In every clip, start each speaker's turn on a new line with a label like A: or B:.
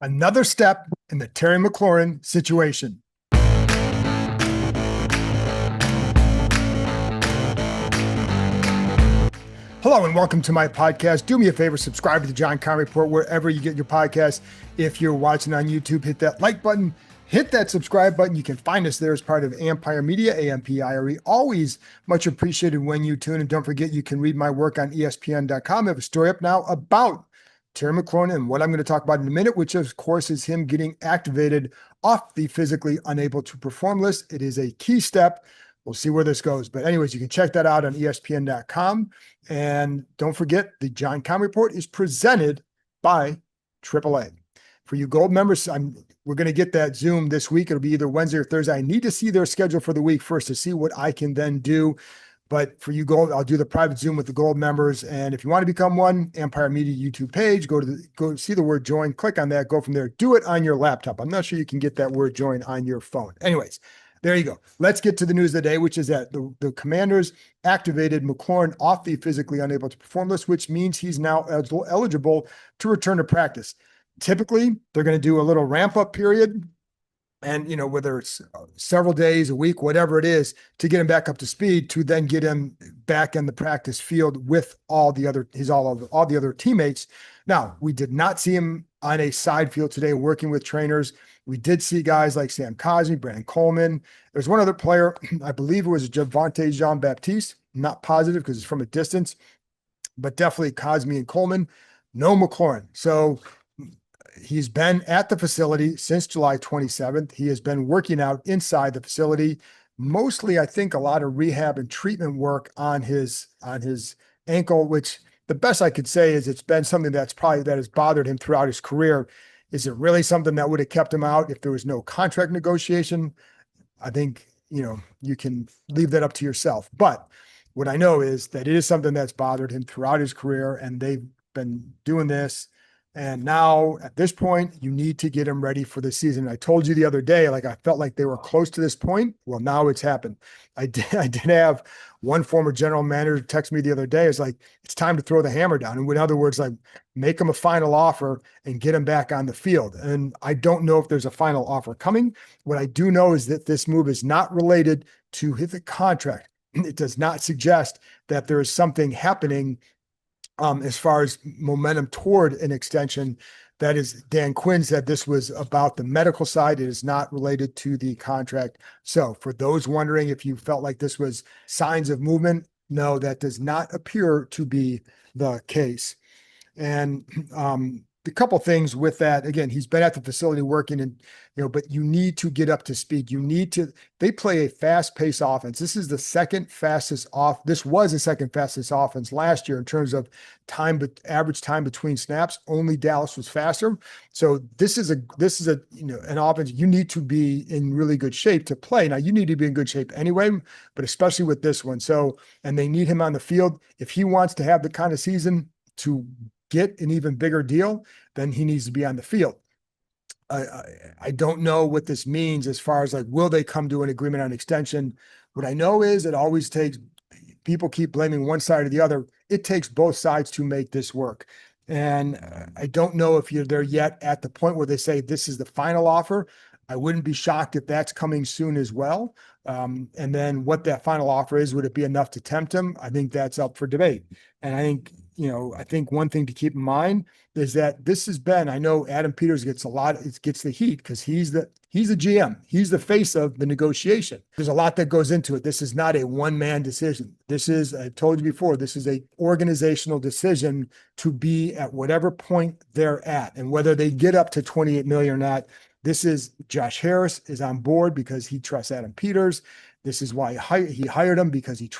A: Another step in the Terry McLaurin situation. Hello and welcome to my podcast. Do me a favor, subscribe to the John Keim Report wherever you get your podcasts. If you're watching on YouTube, hit that like button, hit that subscribe button. You can find us there as part of Ampire Media, Ampire. Always much appreciated when you tune. And don't forget, you can read my work on ESPN.com. I have a story up now about Terry McLaurin and what I'm going to talk about in a minute, which of course is him getting activated off the physically unable to perform list. It is a key step. We'll see where this goes. But anyways, you can check that out on ESPN.com. And don't forget, the John Keim Report is presented by AAA. For you gold members, we're going to get that Zoom this week. It'll be either Wednesday or Thursday. I need to see their schedule for the week first to see what I can then do. But for you gold, I'll do the private Zoom with the gold members. And if you want to become one, Ampire Media YouTube page, go see the word join, click on that, go from there. Do it on your laptop. I'm not sure you can get that word join on your phone. Anyways, there you go. Let's get to the news of the day, which is that the Commanders activated McLaurin off the physically unable to perform list, which means he's now eligible to return to practice. Typically, they're going to do a little ramp up period. And, whether it's several days, a week, whatever it is, to get him back up to speed, to then get him back in the practice field with all the other teammates. Now, we did not see him on a side field today working with trainers. We did see guys like Sam Cosmi, Brandon Coleman. There's one other player, I believe it was Javonte Jean-Baptiste. Not positive because it's from a distance, but definitely Cosmi and Coleman. No McLaurin. So he's been at the facility since July 27th. He has been working out inside the facility, mostly, I think, a lot of rehab and treatment work on his ankle, which the best I could say is it's been something that has bothered him throughout his career. Is it really something that would have kept him out if there was no contract negotiation? I think, you can leave that up to yourself. But what I know is that it is something that's bothered him throughout his career, and they've been doing this. And now at this point, you need to get him ready for the season. I told you the other day, I felt like they were close to this point. Well, now it's happened. I did have one former general manager text me the other day. It's like, it's time to throw the hammer down. And in other words, make him a final offer and get him back on the field. And I don't know if there's a final offer coming. What I do know is that this move is not related to the contract. It does not suggest that there is something happening as far as momentum toward an extension. That is, Dan Quinn said this was about the medical side. It is not related to the contract. So for those wondering if you felt like this was signs of movement, no, that does not appear to be the case. And a couple things with that. Again, he's been at the facility working, and but you need to get up to speed. They play a fast-paced offense. This was the second fastest offense last year in terms of average time between snaps. Only Dallas was faster. So this is an offense you need to be in really good shape to play. Now you need to be in good shape anyway, but especially with this one. So, and they need him on the field. If he wants to have the kind of season to get an even bigger deal, then he needs to be on the field. I don't know what this means as far as will they come to an agreement on extension? What I know is it always takes, people keep blaming one side or the other. It takes both sides to make this work. And I don't know if you're there yet at the point where they say this is the final offer. I wouldn't be shocked if that's coming soon as well. And then what that final offer is, would it be enough to tempt him? I think that's up for debate. And I think one thing to keep in mind is that this has been, I know Adam Peters gets the heat because he's the GM. He's the face of the negotiation. There's a lot that goes into it. This is not a one-man decision. I told you before, this is a organizational decision to be at whatever point they're at, and whether they get up to 28 million or not. This is Josh Harris is on board because he trusts Adam Peters. This is why he hired him, because he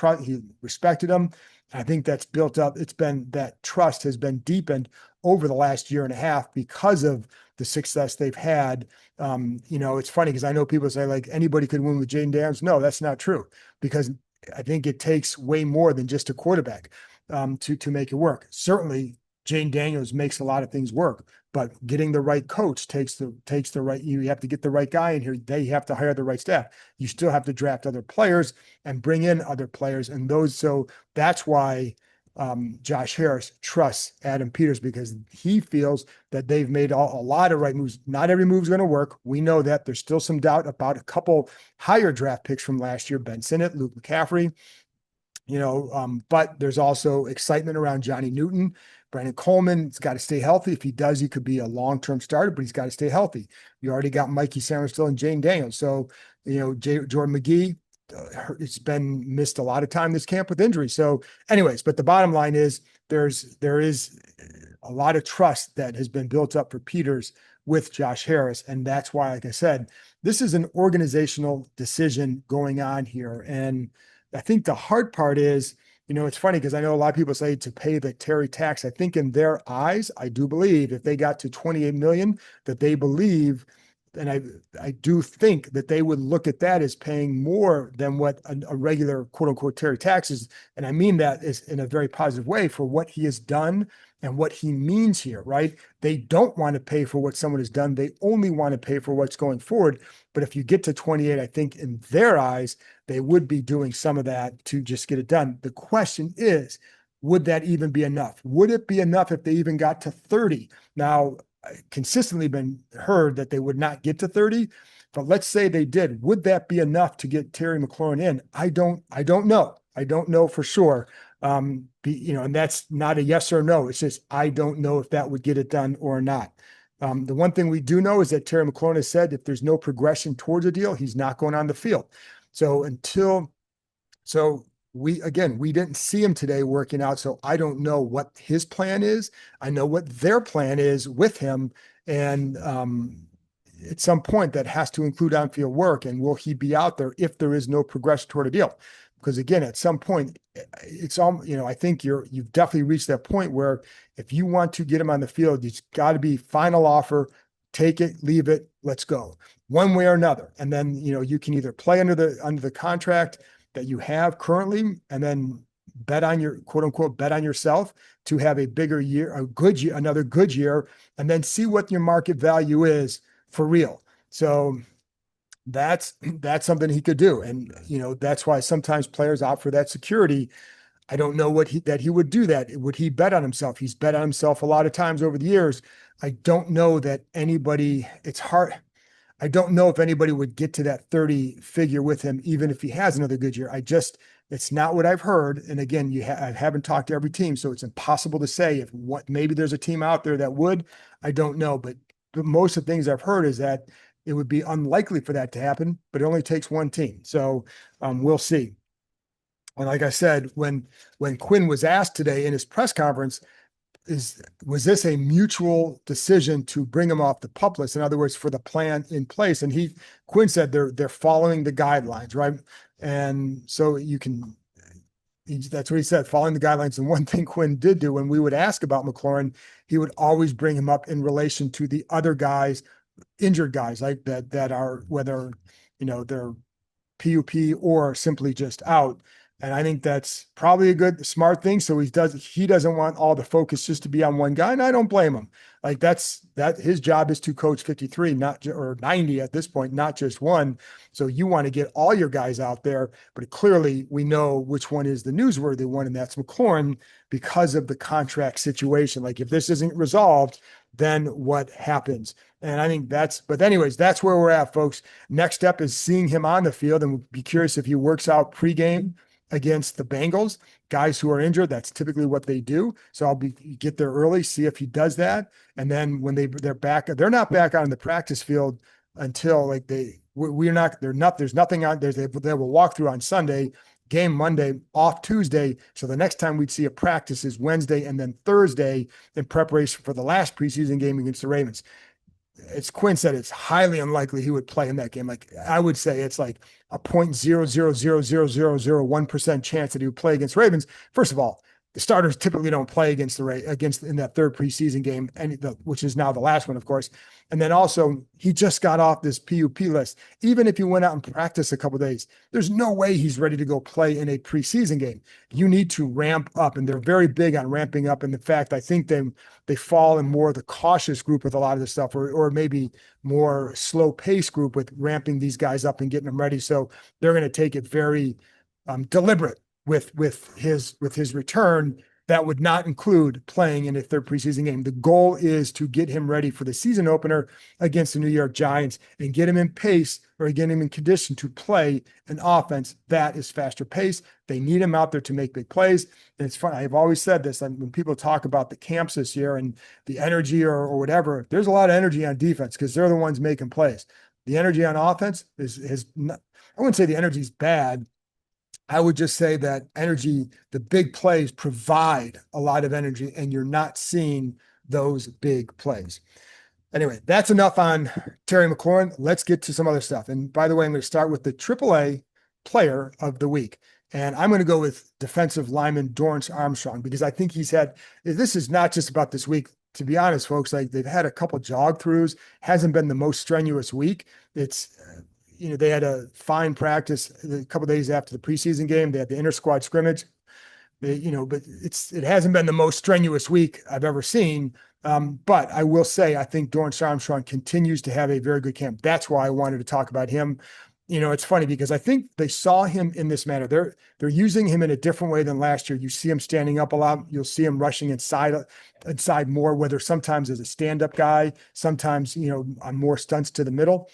A: respected him. I think that's built up. That trust has been deepened over the last year and a half because of the success they've had. It's funny because I know people say anybody could win with Jaden Daniels. No, that's not true, because I think it takes way more than just a quarterback to make it work. Certainly, Jaden Daniels makes a lot of things work, but getting the right coach takes the right. You have to get the right guy in here. They have to hire the right staff. You still have to draft other players and bring in other players, and those. So that's why Josh Harris trusts Adam Peters because he feels that they've made a lot of right moves. Not every move is going to work. We know that. There's still some doubt about a couple higher draft picks from last year, Ben Sinnott, Luke McCaffrey, but there's also excitement around Johnny Newton. Brandon Coleman's got to stay healthy. If he does, he could be a long-term starter, but he's got to stay healthy. You already got Mikey Samuelsville and Jane Daniels. So, Jordan McGee, it's been missed a lot of time this camp with injury. So anyways, but the bottom line is there is a lot of trust that has been built up for Peters with Josh Harris. And that's why, like I said, this is an organizational decision going on here. And I think the hard part is, it's funny because I know a lot of people say to pay the Terry tax. I think in their eyes, I do believe if they got to 28 million, that they believe, and I do think that they would look at that as paying more than what a regular quote unquote Terry tax is. And I mean that is in a very positive way for what he has done and what he means here, right? They don't want to pay for what someone has done. They only want to pay for what's going forward. But if you get to 28, I think in their eyes, they would be doing some of that to just get it done. The question is, would that even be enough? Would it be enough if they even got to 30? Now, consistently been heard that they would not get to 30, but let's say they did. Would that be enough to get Terry McLaurin in? I don't know. I don't know for sure. And that's not a yes or no. It's just, I don't know if that would get it done or not. The one thing we do know is that Terry McLaurin has said if there's no progression towards a deal, he's not going on the field. So we didn't see him today working out. So I don't know what his plan is. I know what their plan is with him. And at some point that has to include on-field work. And will he be out there if there is no progression toward a deal? Because again, at some point, it's all, I think you've definitely reached that point where if you want to get him on the field, it's got to be final offer, take it, leave it, let's go, one way or another. And then, you can either play under the contract that you have currently, and then bet on your quote unquote, bet on yourself to have a bigger year, another good year, and then see what your market value is for real. So that's something he could do. And, that's why sometimes players opt for that security. I don't know that he would do that. Would he bet on himself? He's bet on himself a lot of times over the years. I don't know that it's hard. I don't know if anybody would get to that 30 figure with him, even if he has another good year. It's not what I've heard. And again, I haven't talked to every team, so it's impossible to say maybe there's a team out there that would. I don't know, but most of the things I've heard is that it would be unlikely for that to happen, but it only takes one team. So we'll see. And like I said, when Quinn was asked today in his press conference, was this a mutual decision to bring him off the PUP list? In other words, for the plan in place. And Quinn said they're following the guidelines, right? And so that's what he said, following the guidelines. And one thing Quinn did do when we would ask about McLaurin, he would always bring him up in relation to the other guys, injured guys like that are, whether, they're PUP or simply just out. And I think that's probably a good, smart thing. So he doesn't want all the focus just to be on one guy. And I don't blame him. Like his job is to coach 53, or 90 at this point, not just one. So you want to get all your guys out there, but clearly we know which one is the newsworthy one. And that's McLaurin because of the contract situation. Like if this isn't resolved, then what happens? And I think but anyways, that's where we're at, folks. Next step is seeing him on the field, and we'll be curious if he works out pregame against the Bengals, guys who are injured. That's typically what they do. So get there early, see if he does that. And then when they're back, they're not back on the practice field until there's nothing on there. They will walk through on Sunday, game Monday, off Tuesday. So the next time we'd see a practice is Wednesday and then Thursday in preparation for the last preseason game against the Ravens. As Quinn said, it's highly unlikely he would play in that game. Like I would say it's like a 0.0000001% chance that he would play against Ravens. First of all, the starters typically don't play in that third preseason game, which is now the last one, of course. And then also, he just got off this PUP list. Even if he went out and practiced a couple of days, there's no way he's ready to go play in a preseason game. You need to ramp up, and they're very big on ramping up. And in fact, I think they fall in more of the cautious group with a lot of this stuff, or maybe more slow pace group with ramping these guys up and getting them ready. So they're going to take it very deliberate with his return. that would not include playing in a third preseason game. The goal is to get him ready for the season opener against the New York Giants and get him in pace or get him in condition to play an offense that is faster paced. They need him out there to make big plays. And it's fun. I've always said this, when people talk about the camps this year and the energy or whatever, there's a lot of energy on defense because they're the ones making plays. The energy on offense is not, I wouldn't say the energy is bad. I would just say that energy, the big plays provide a lot of energy, and you're not seeing those big plays. Anyway, that's enough on Terry McLaurin. Let's get to some other stuff. And by the way, I'm going to start with the AAA player of the week. And I'm going to go with defensive lineman Dorrance Armstrong, because I think this is not just about this week. To be honest, folks, like they've had a couple jog throughs, hasn't been the most strenuous week. It's, they had a fine practice a couple of days after the preseason game. They had the inter squad scrimmage. But it hasn't been the most strenuous week I've ever seen. But I will say, I think Dorrance Armstrong continues to have a very good camp. That's why I wanted to talk about him. It's funny because I think they saw him in this manner. They're using him in a different way than last year. You see him standing up a lot. You'll see him rushing inside more, whether sometimes as a stand-up guy, sometimes, on more stunts to the middle.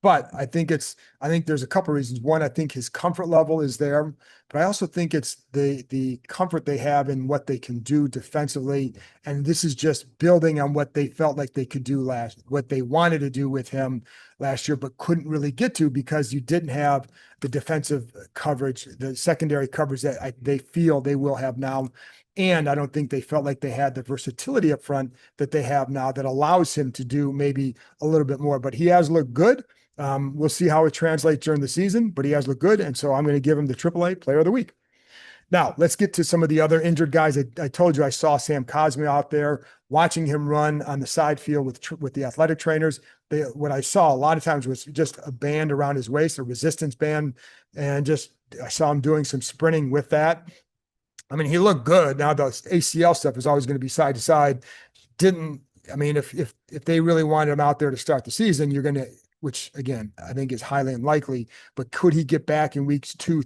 A: But I think there's a couple of reasons. One, I think his comfort level is there, but I also think it's the comfort they have in what they can do defensively. And this is just building on what they felt like they could do what they wanted to do with him last year, but couldn't really get to because you didn't have the defensive coverage, the secondary coverage that they feel they will have now. And I don't think they felt like they had the versatility up front that they have now that allows him to do maybe a little bit more. But he has looked good. We'll see how it translates during the season, but he has looked good. And so I'm going to give him the AAA player of the week. Now let's get to some of the other injured guys. I told you I saw Sam Cosmi out there watching him run on the side field with the athletic trainers. What I saw a lot of times was just a band around his waist, a resistance band. And I saw him doing some sprinting with that. I mean, he looked good. Now the ACL stuff is always going to be side to side. If they really wanted him out there to start the season, which again, I think is highly unlikely, but could he get back in weeks two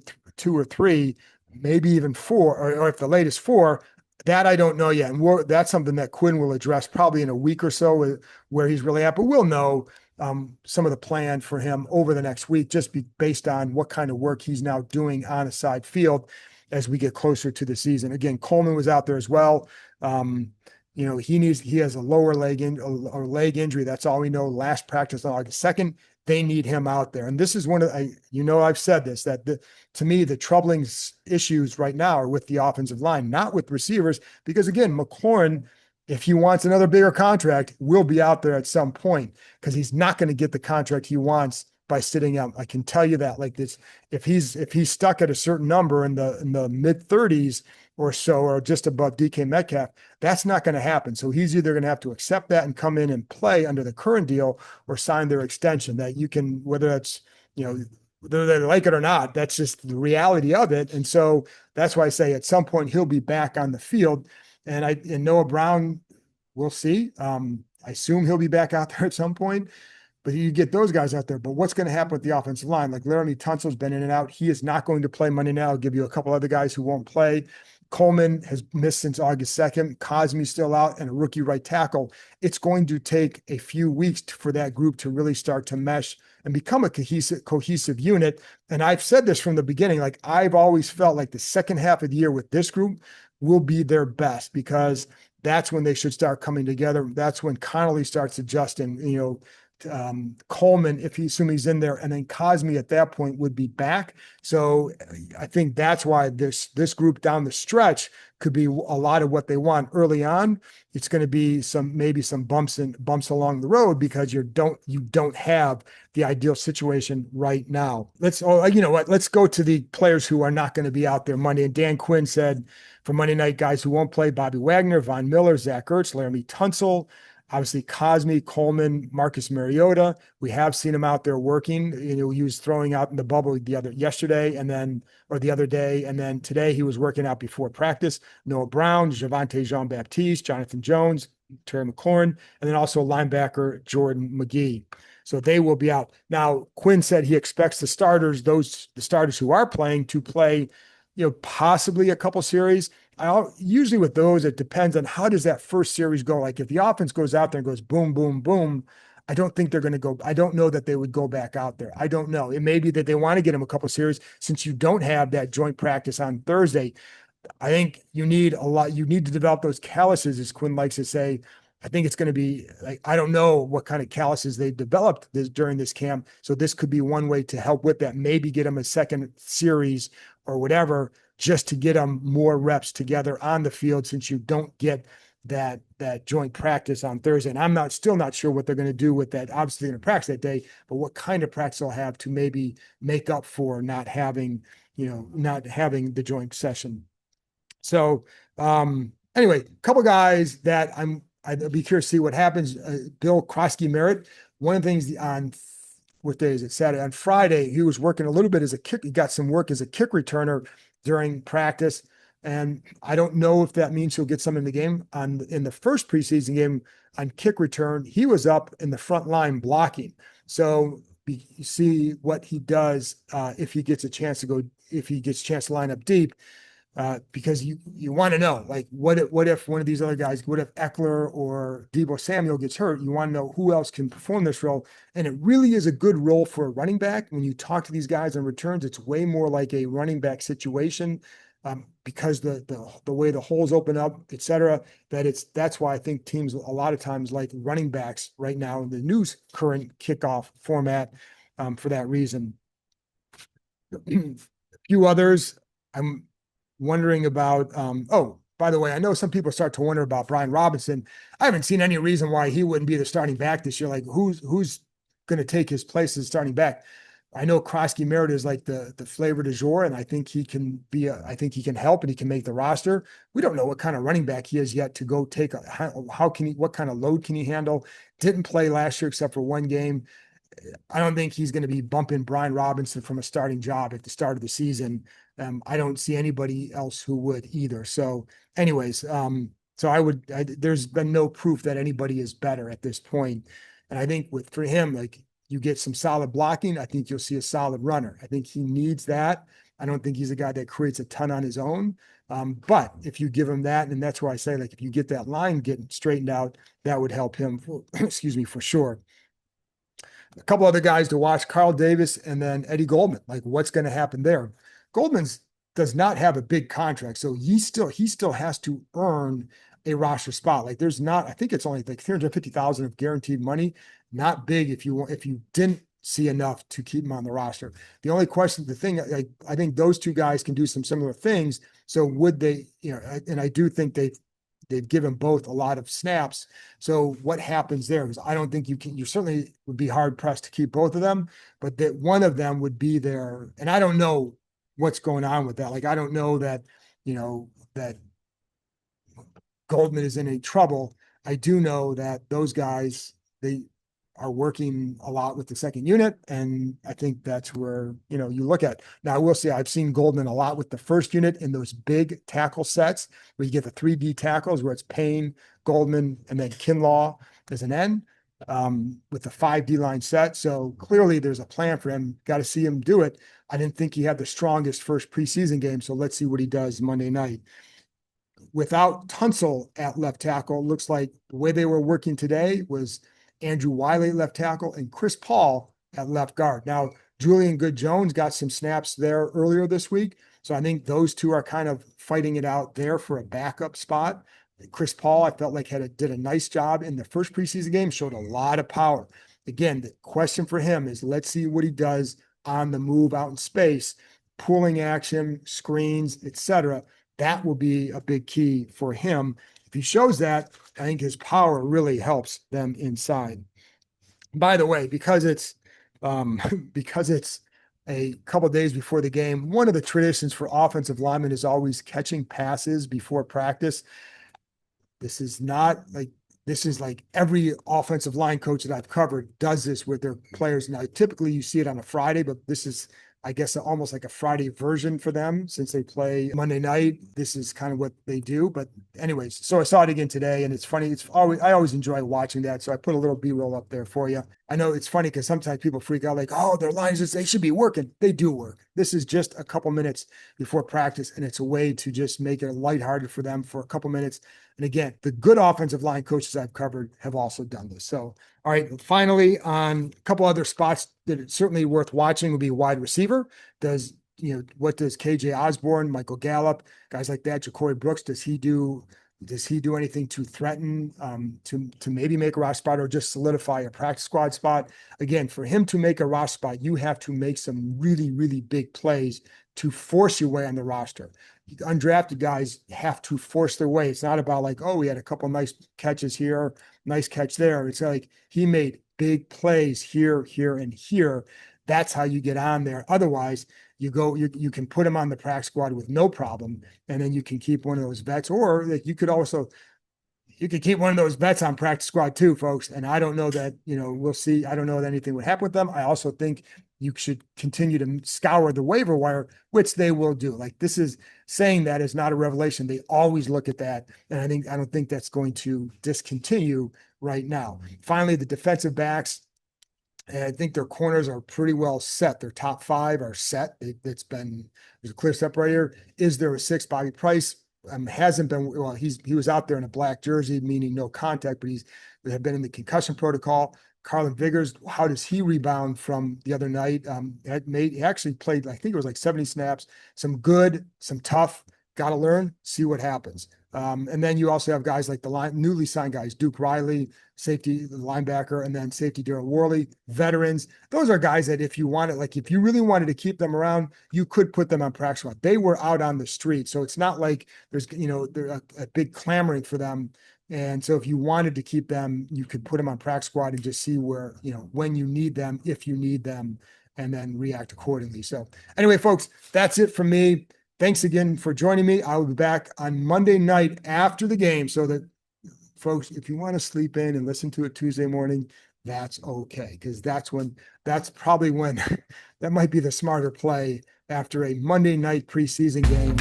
A: or three, maybe even four, or if the latest four, that I don't know yet. And that's something that Quinn will address probably in a week or so where he's really at, but we'll know some of the plan for him over the next week, just based on what kind of work he's now doing on a side field as we get closer to the season. Again, Coleman was out there as well. He has a lower leg injury. That's all we know. Last practice on August 2nd, they need him out there. And this is I've said this, that to me, the troubling issues right now are with the offensive line, not with receivers, because again, McLaurin, if he wants another bigger contract, will be out there at some point because he's not going to get the contract he wants by sitting out. I can tell you that, like this, if he's stuck at a certain number in the mid 30s or so, or just above DK Metcalf, that's not going to happen. So he's either going to have to accept that and come in and play under the current deal or sign their extension that you can, whether that's, whether they like it or not, that's just the reality of it. And so that's why I say at some point he'll be back on the field. And Noah Brown, we'll see. I assume he'll be back out there at some point. But you get those guys out there. But what's going to happen with the offensive line? Like Laramie Tunsil's been in and out. He is not going to play Monday night. I'll give you a couple other guys who won't play. Coleman has missed since August 2nd. Cosmi's still out, and a rookie right tackle. It's going to take a few weeks for that group to really start to mesh and become a cohesive unit. And I've said this from the beginning. Like I've always felt like the second half of the year with this group will be their best because that's when they should start coming together. That's when Connolly starts adjusting, Coleman, if he's in there, and then Cosmi at that point would be back. So I think that's why this group down the stretch could be a lot of what they want early on. It's going to be maybe some bumps along the road because you don't have the ideal situation right now. Let's go to the players who are not going to be out there Monday. And Dan Quinn said for Monday night, guys who won't play: Bobby Wagner, Von Miller, Zach Ertz, Laramie Tunsil, obviously Cosmi, Coleman, Marcus Mariota. We have seen him out there working. He was throwing out in the bubble the other day, and then today he was working out before practice. Noah Brown, Javonte Jean-Baptiste, Jonathan Jones, Terry McLaurin, and then also linebacker Jordan McGee. So they will be out. Now, Quinn said he expects the starters who are playing to play possibly a couple series. Usually with those, it depends on how does that first series go. Like if the offense goes out there and goes boom, boom, boom, I don't think they're going to go. I don't know that they would go back out there. I don't know. It may be that they want to get him a couple series since you don't have that joint practice on Thursday. I think you need a lot. You need to develop those calluses, as Quinn likes to say. I think it's going to be like, I don't know what kind of calluses they developed during this camp. So this could be one way to help with that. Maybe get them a second series or whatever, just to get them more reps together on the field, since you don't get that joint practice on Thursday. And I'm still not sure what they're going to do with that. Obviously, they're going to practice that day, but what kind of practice they'll have to maybe make up for not having the joint session. So anyway, a couple guys that I'd be curious to see what happens. Bill Krosky Merritt. One of the things on what day is it? Saturday. On Friday, he was working a little bit as a kick. He got some work as a kick returner during practice. And I don't know if that means he'll get some in the game. In the first preseason game on kick return, he was up in the front line blocking. So you see what he does if he gets a chance to line up deep. Because you want to know, like, what if one of these other guys, what if Eckler or Deebo Samuel gets hurt? You want to know who else can perform this role. And it really is a good role for a running back. When you talk to these guys on returns, it's way more like a running back situation because the way the holes open up, et cetera, that's why I think teams a lot of times like running backs right now in the new current kickoff format for that reason. A few others I'm wondering about. By the way, I know some people start to wonder about Brian Robinson. I haven't seen any reason why he wouldn't be the starting back this year. Like who's going to take his place as starting back? I know Krosky Merritt is like the flavor du jour, and I think he can help and he can make the roster. We don't know what kind of running back he is yet to go take. What kind of load can he handle? Didn't play last year except for one game. I don't think he's going to be bumping Brian Robinson from a starting job at the start of the season. I don't see anybody else who would either. So anyways, there's been no proof that anybody is better at this point. And I think for him, like you get some solid blocking, I think you'll see a solid runner. I think he needs that. I don't think he's a guy that creates a ton on his own. But if you give him that, and that's why I say, like, if you get that line getting straightened out, that would help him for sure. A couple other guys to watch, Carl Davis and then Eddie Goldman. Like what's going to happen there? Goldman's does not have a big contract, so he still has to earn a roster spot. Like I think it's only like $350,000 of guaranteed money. Not big if you didn't see enough to keep him on the roster. The only question, I think those two guys can do some similar things. So would they, and I do think they've given both a lot of snaps. So what happens there? Because I don't think you certainly would be hard pressed to keep both of them, but that one of them would be there. And I don't know what's going on with that. Like, I don't know that, that Goldman is in any trouble. I do know that those guys, they are working a lot with the second unit. And I think that's where, you look at. Now, I will say I've seen Goldman a lot with the first unit in those big tackle sets where you get the 3D tackles where it's Payne, Goldman, and then Kinlaw as an end with the 5D line set. So clearly there's a plan for him. Got to see him do it. I didn't think he had the strongest first preseason game. So let's see what he does Monday night. Without Tunsil at left tackle, looks like the way they were working today was Andrew Wiley at left tackle and Chris Paul at left guard. Now, Julian Good-Jones got some snaps there earlier this week. So I think those two are kind of fighting it out there for a backup spot. Chris Paul, I felt like did a nice job in the first preseason game, showed a lot of power. Again, the question for him is let's see what he does on the move out in space, pulling action, screens, etc. That will be a big key for him. If he shows that, I think his power really helps them inside. By the way, because it's a couple of days before the game, one of the traditions for offensive linemen is always catching passes before practice. This is like every offensive line coach that I've covered does this with their players. Now, typically you see it on a Friday, but this is I guess almost like a Friday version for them since they play Monday night. This is kind of what they do. But anyways, so I saw it again today, and it's funny. I always enjoy watching that. So I put a little B-roll up there for you. I know it's funny because sometimes people freak out like, oh, their lines, they should be working. They do work. This is just a couple minutes before practice, and it's a way to just make it lighthearted for them for a couple minutes. And again, the good offensive line coaches I've covered have also done this. So, all right, finally, on a couple other spots that it's certainly worth watching would be wide receiver. What does KJ Osborne, Michael Gallup, guys like that, Ja'Cory Brooks, does he do anything to threaten to maybe make a roster spot or just solidify a practice squad spot? Again, for him to make a roster spot, you have to make some really, really big plays to force your way on the roster. Undrafted guys have to force their way. It's not about like, oh, we had a couple nice catches here, nice catch there. It's like he made big plays here, here, and here. That's how you get on there. Otherwise, you can put him on the practice squad with no problem, and then you can keep one of those vets, or like you could keep one of those vets on practice squad too, folks. And I don't know that, we'll see. I don't know that anything would happen with them. I also think you should continue to scour the waiver wire, which they will do. Like, this is saying that is not a revelation. They always look at that. And I don't think that's going to discontinue right now. Finally, the defensive backs, and I think their corners are pretty well set. Their top five are set. There's a clear separator. Is there a sixth? Bobby Price hasn't been, well, he was out there in a black jersey, meaning no contact, but they have been in the concussion protocol. Carlin Vigors, how does he rebound from the other night? He actually played, I think it was like 70 snaps, some good, some tough, got to learn, see what happens. And then you also have guys like the newly signed guys, Duke Riley, safety, the linebacker, and then safety Daryl Worley, veterans. Those are guys that if you really wanted to keep them around, you could put them on practice squad. They were out on the street. So it's not like there's, a big clamoring for them. And so if you wanted to keep them, you could put them on practice squad and just see where, when you need them, if you need them, and then react accordingly. So anyway, folks, that's it from me. Thanks again for joining me. I will be back on Monday night after the game, so that, folks, if you want to sleep in and listen to it Tuesday morning, that's okay, because that's probably when that might be the smarter play after a Monday night preseason game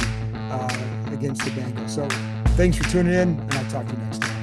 A: against the Bengals. So thanks for tuning in, and I'll talk to you next time.